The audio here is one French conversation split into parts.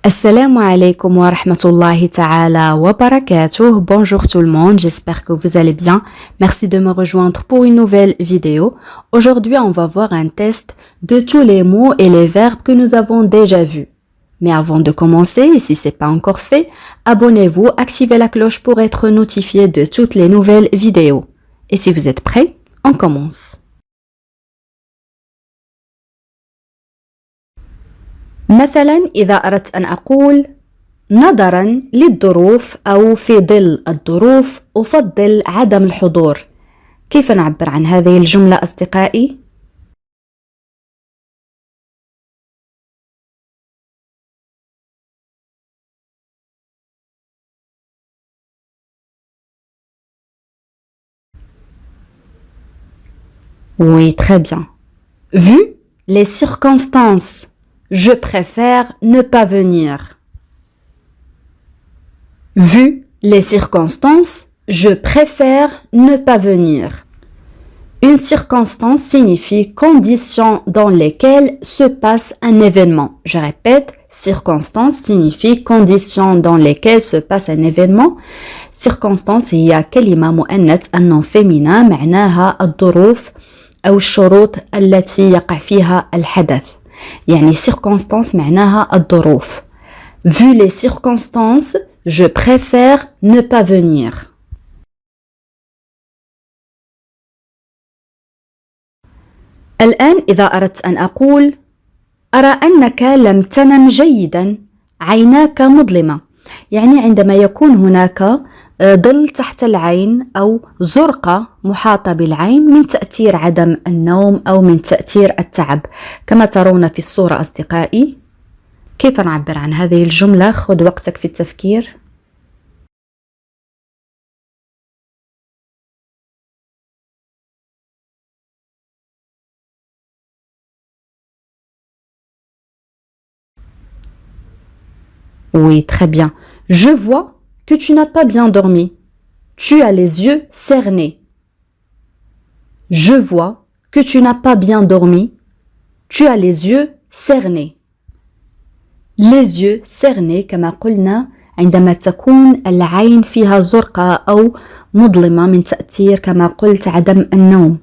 Assalamu alaikum wa rahmatullahi ta'ala wa barakatuh. Bonjour tout le monde, j'espère que vous allez bien. Merci de me rejoindre pour une nouvelle vidéo. Aujourd'hui, on va voir un test de tous les mots et les verbes que nous avons déjà vus. Mais avant de commencer, et si ce n'est pas encore fait, abonnez-vous, activez la cloche pour être notifié de toutes les nouvelles vidéos. Et si vous êtes prêts, on commence. مثلا إذا أردت أن أقول نظرا للظروف أو في ظل الظروف أفضل عدم الحضور. كيف نعبر عن هذه الجملة أصدقائي؟ Oui, très bien. Vu les circonstances, je préfère ne pas venir. Vu les circonstances, je préfère ne pas venir. Une circonstance signifie conditions dans lesquelles se passe un événement. Je répète, circonstance signifie conditions dans lesquelles se passe un événement. Circonstance هي كلمة مؤنث النون féminin معناها الظروف أو الشروط التي يقع فيها الحدث. يعني circonstance معناها الظروف. Vu les circonstances, je préfère ne pas venir. الآن إذا أردت أن أقول أرى أنك لم تنم جيدا، عيناك مظلمة. يعني عندما يكون هناك ظل تحت العين أو زرقة محاطة بالعين من تأثير عدم النوم أو من تأثير التعب. كما ترون في الصورة أصدقائي. كيف نعبر عن هذه الجملة؟ خذ وقتك في التفكير. Oui, très bien. Je vois que tu n'as pas bien dormi. Tu as les yeux cernés. Je vois que tu n'as pas bien dormi. Tu as les yeux cernés. Les yeux cernés كما قلنا عندما تكون العين فيها زرقاء أو مظلمة من تأثير كما قلت عدم النوم.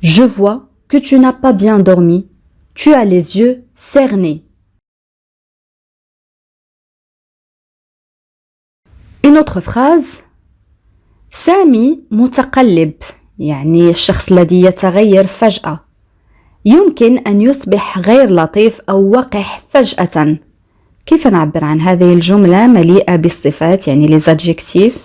Je vois que tu n'as pas bien dormi. Tu as les yeux cernés. Une autre phrase. سامي متقلب، يعني الشخص الذي يتغير فجأة. يمكن أن يصبح غير لطيف أو وقح فجأة. كيف نعبر عن هذه الجملة مليئة بالصفات يعني les adjectifs؟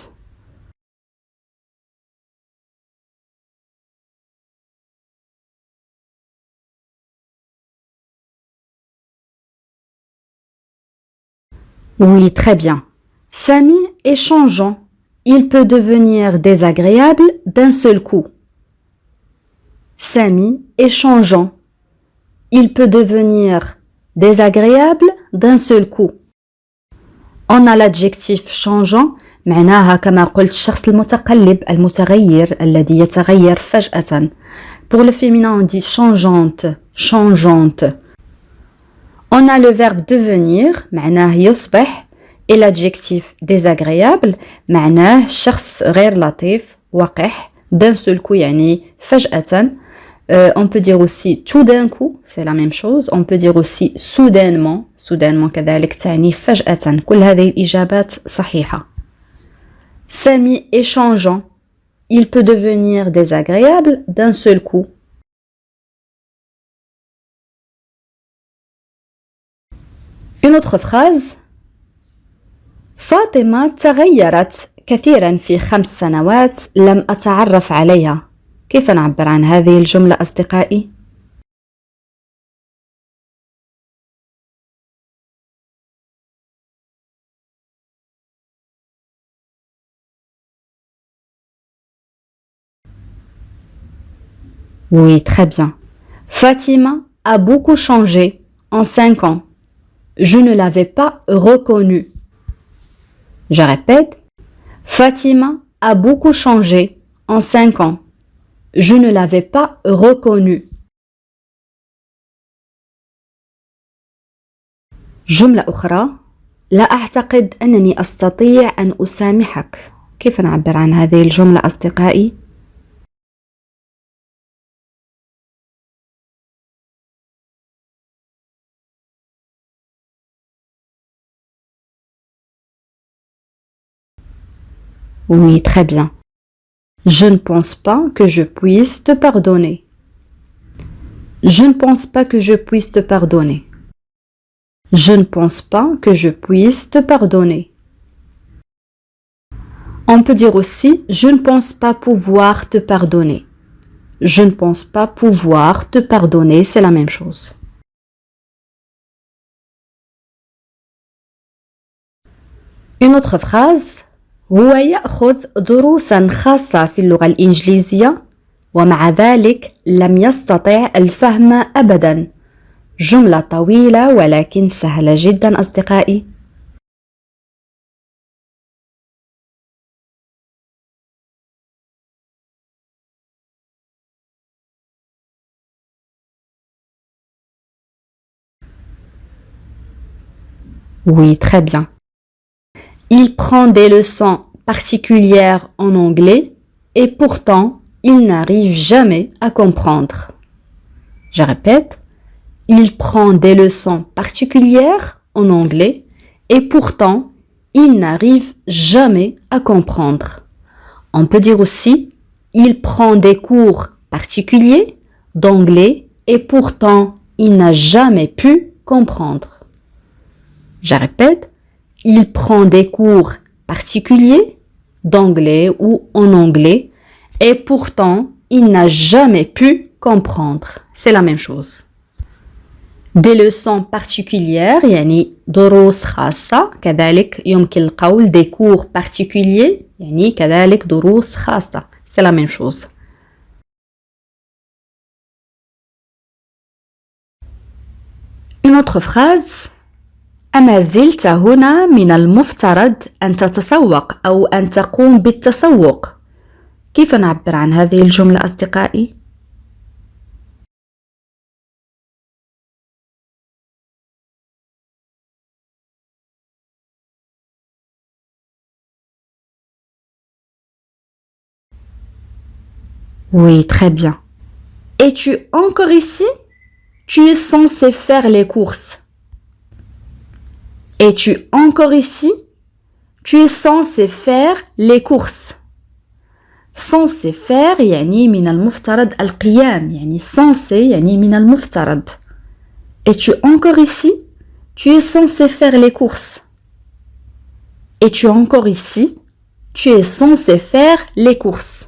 Oui, très bien. Samy est changeant. Il peut devenir désagréable d'un seul coup. Samy est changeant. Il peut devenir désagréable d'un seul coup. On a l'adjectif changeant معناها كما قلت الشخص المتقلب المتغير الذي يتغير فجأة. Pour le féminin on dit changeante, changeante. On a le verbe devenir معناه يصبح et l'adjectif désagréable معناه شخص غير لطيف وقح d'un seul coup يعني فجأة. On peut dire aussi tout d'un coup, c'est la même chose. On peut dire aussi soudainement, soudainement كذلك تعني فجأة. كل هذه الإجابات صحيحة. Samy est changeant. Il peut devenir désagréable d'un seul coup. Une autre phrase. فاطمة تغيرت كثيرا في 5 سنوات لم أتعرف عليها. كيف نعبر عن هذه الجملة أصدقائي؟ Oui, très bien. Fatima a beaucoup changé en 5 ans. Je ne l'avais pas reconnue. Je répète. Fatima a beaucoup changé en 5 ans. Je ne l'avais pas reconnue. جملة أخرى: لا أعتقد أنني أستطيع أن أسامحك. كيف نعبر عن هذه الجملة أصدقائي؟ Oui, très bien. Je ne pense pas que je puisse te pardonner. Je ne pense pas que je puisse te pardonner. Je ne pense pas que je puisse te pardonner. On peut dire aussi je ne pense pas pouvoir te pardonner. Je ne pense pas pouvoir te pardonner, c'est la même chose. Une autre phrase: هو يأخذ دروسا خاصة في اللغة الإنجليزية ومع ذلك لم يستطع الفهم أبدا. جملة طويلة ولكن سهلة جدا أصدقائي. Oui, très bien. Il prend des leçons particulières en anglais et pourtant il n'arrive jamais à comprendre. Je répète, il prend des leçons particulières en anglais et pourtant il n'arrive jamais à comprendre. On peut dire aussi il prend des cours particuliers d'anglais et pourtant il n'a jamais pu comprendre. Je répète, il prend des cours particuliers d'anglais ou en anglais et pourtant il n'a jamais pu comprendre. C'est la même chose. Des leçons particulières يعني دروس خاصة. كذلك يمكن القول des cours particuliers يعني كذلك دروس خاصة. C'est la même chose. Une autre phrase: أما زلت هنا من المفترض أن تتسوق أو أن تقوم بالتسوق. كيف نعبر عن هذه الجملة أصدقائي؟ Oui, très bien. Es-tu encore ici? Tu es censé faire les courses. Es-tu encore ici? Tu es censé faire les courses. censé faire يعني من المفترض القيام يعني censé يعني من المفترض. Es-tu encore ici? Tu es censé faire les courses. Es-tu encore ici? Tu es censé faire les courses.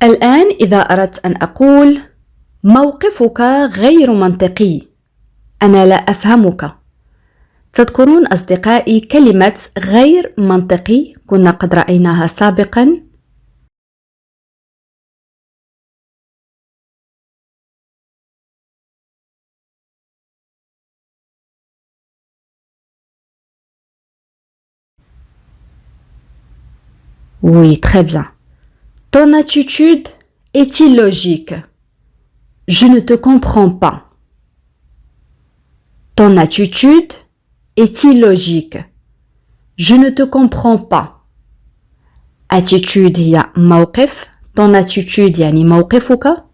الآن إذا أردت أن أقول موقفك غير منطقي، أنا لا أفهمك. تذكرون أصدقائي كلمة غير منطقي كنا قد رأيناها سابقا. Oui, très bien. Ton attitude est illogique. Je ne te comprends pas. Ton attitude est illogique. Je ne te comprends pas. Attitude هي موقف. Ton attitude يعني موقفك.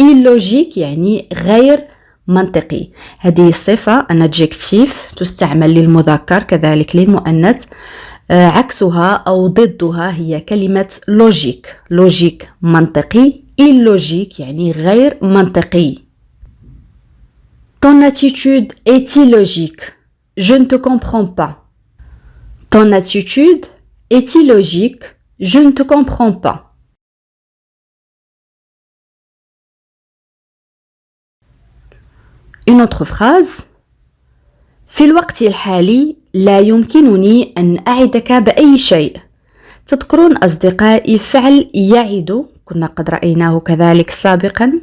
Illogique يعني غير منطقي. هذه صفة un adjectif تستعمل للمذكر كذلك للمؤنث. عكسها أو ضدها هي كلمة logique. logique منطقي. illogique يعني غير منطقي. Ton attitude est illogique. Je ne te comprends pas. Ton attitude est illogique. Je ne te comprends pas. Une autre phrase: في الوقت الحالي لا يمكنني أن أعدك بأي شيء. تذكرون أصدقائي فعل يعد كنا قد رأيناه كذلك سابقا.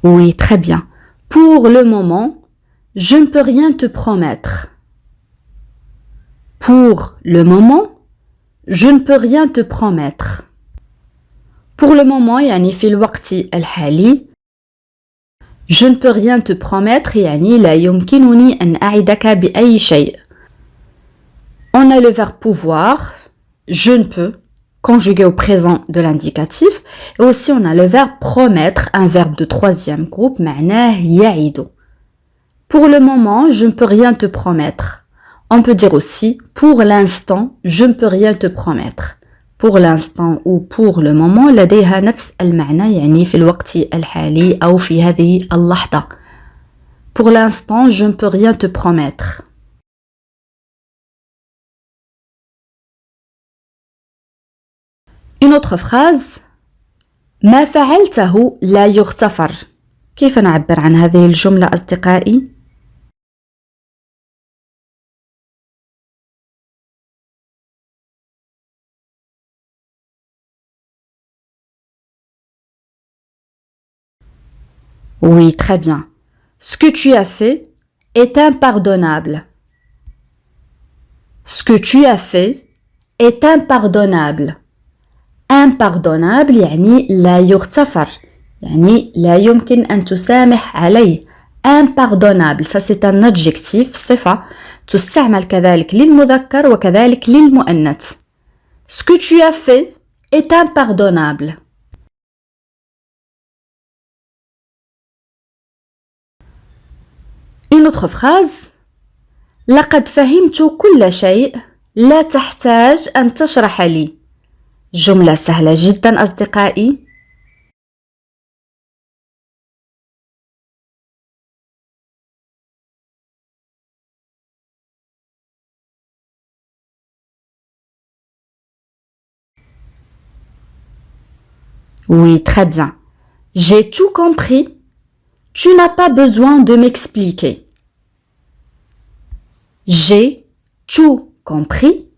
Oui, très bien. Pour le moment, je ne peux rien te promettre. Pour le moment, je ne peux rien te promettre. Pour le moment, يعني في الوقت الحالي, je ne peux rien te promettre, يعني لا يمكنني أن أعدك بأي شيء. On a le verbe pouvoir, je ne peux, conjugué au présent de l'indicatif. Et aussi, on a le verbe promettre, un verbe de troisième groupe, معناه يعد. Pour le moment, je ne peux rien te promettre. On peut dire aussi, pour l'instant, je ne peux rien te promettre. Pour l'instant ou pour le moment, لديها نفس المعنى يعني في الوقت الحالي أو في هذه اللحظة. Pour l'instant, je ne peux rien te promettre. Une autre phrase. ما فعلته لا يغتفر. كيف نعبر عن هذه الجملة أصدقائي؟ Oui, très bien. Ce que tu as fait est impardonnable. Ce que tu as fait est impardonnable. Impardonnable يعني لا يغتفر. يعني لا يمكن أن تسامح عليه. Impardonnable, ça c'est un adjectif, صفة تستعمل كذلك للمذكر وكذلك للمؤنث. Ce que tu as fait est impardonnable. Une autre phrase. لقد فهمت كل شيء لا تحتاج أن تشرح لي. جملة سهلة جدا أصدقائي. Oui, très bien. J'ai tout compris. Tu n'as pas besoin de m'expliquer. J'ai tout compris.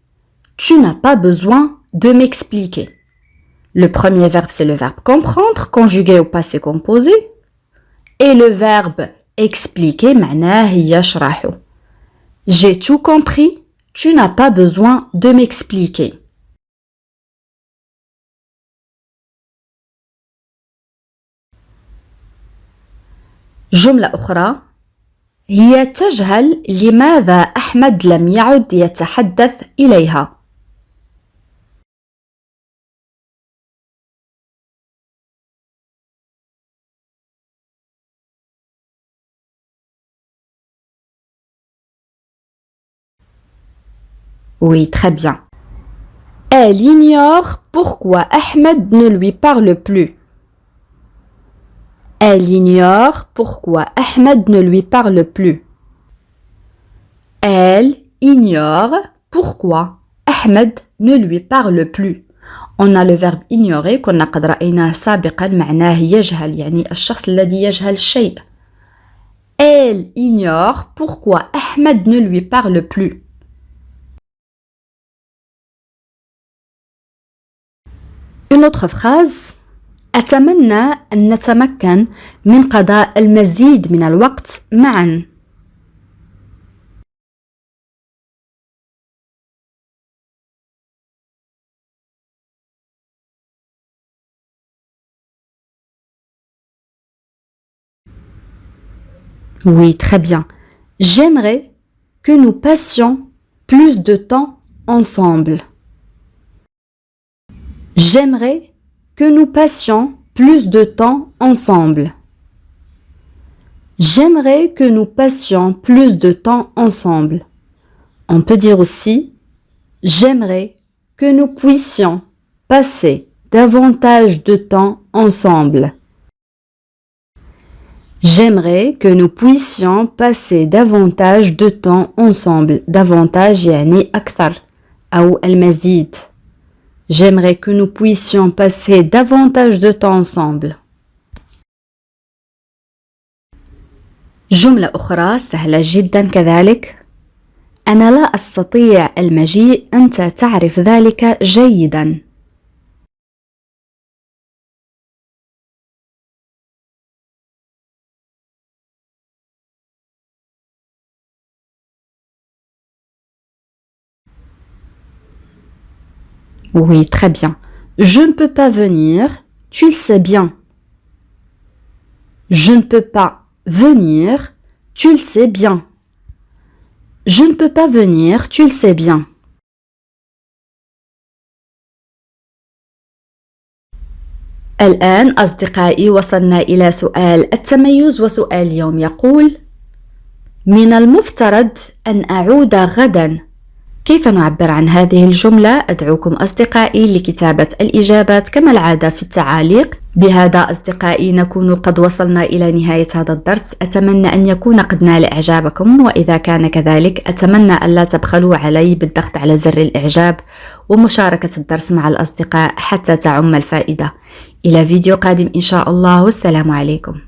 Tu n'as pas besoin de m'expliquer. Le premier verbe, c'est le verbe comprendre, conjugué au passé composé. Et le verbe expliquer, معناه يشرح. J'ai tout compris. Tu n'as pas besoin de m'expliquer. جملة أخرى. هي تجهل لماذا أحمد لم يعد يتحدث إليها. Oui, très bien. Elle ignore pourquoi Ahmed ne lui parle plus. Elle ignore pourquoi Ahmed ne lui parle plus. Elle ignore pourquoi Ahmed ne lui parle plus. On a le verbe ignorer كنا قد رأيناه سابقا معناه يجهل يعني الشخص الذي يجهل الشيء. Elle ignore pourquoi Ahmed ne lui parle plus. Une autre phrase. أتمنى أن نتمكن من قضاء المزيد من الوقت معا. Oui, très bien. J'aimerais que nous passions plus de temps ensemble. J'aimerais que nous passions plus de temps ensemble. J'aimerais que nous passions plus de temps ensemble. On peut dire aussi j'aimerais que nous puissions passer davantage de temps ensemble. J'aimerais que nous puissions passer davantage de temps ensemble. Davantage يعني أكثر أو المزيد. J'aimerais que nous puissions passer davantage de temps ensemble. جملة أخرى سهلة جدا كذلك. أنا لا أستطيع المجيء، أنت تعرف ذلك جيدا. Oui, très bien. Je ne peux pas venir, tu le sais bien. Je ne peux pas venir, tu le sais bien. Je ne peux pas venir, tu le sais bien. الآن أصدقائي وصلنا إلى سؤال التميز، وسؤال اليوم يقول: من المفترض أن أعود غدا. كيف نعبر عن هذه الجملة؟ أدعوكم أصدقائي لكتابة الإجابات كما العادة في التعاليق. بهذا أصدقائي نكون قد وصلنا إلى نهاية هذا الدرس. أتمنى أن يكون قد نال إعجابكم، وإذا كان كذلك أتمنى أن لا تبخلوا علي بالضغط على زر الإعجاب ومشاركة الدرس مع الأصدقاء حتى تعم الفائدة. إلى فيديو قادم إن شاء الله، والسلام عليكم.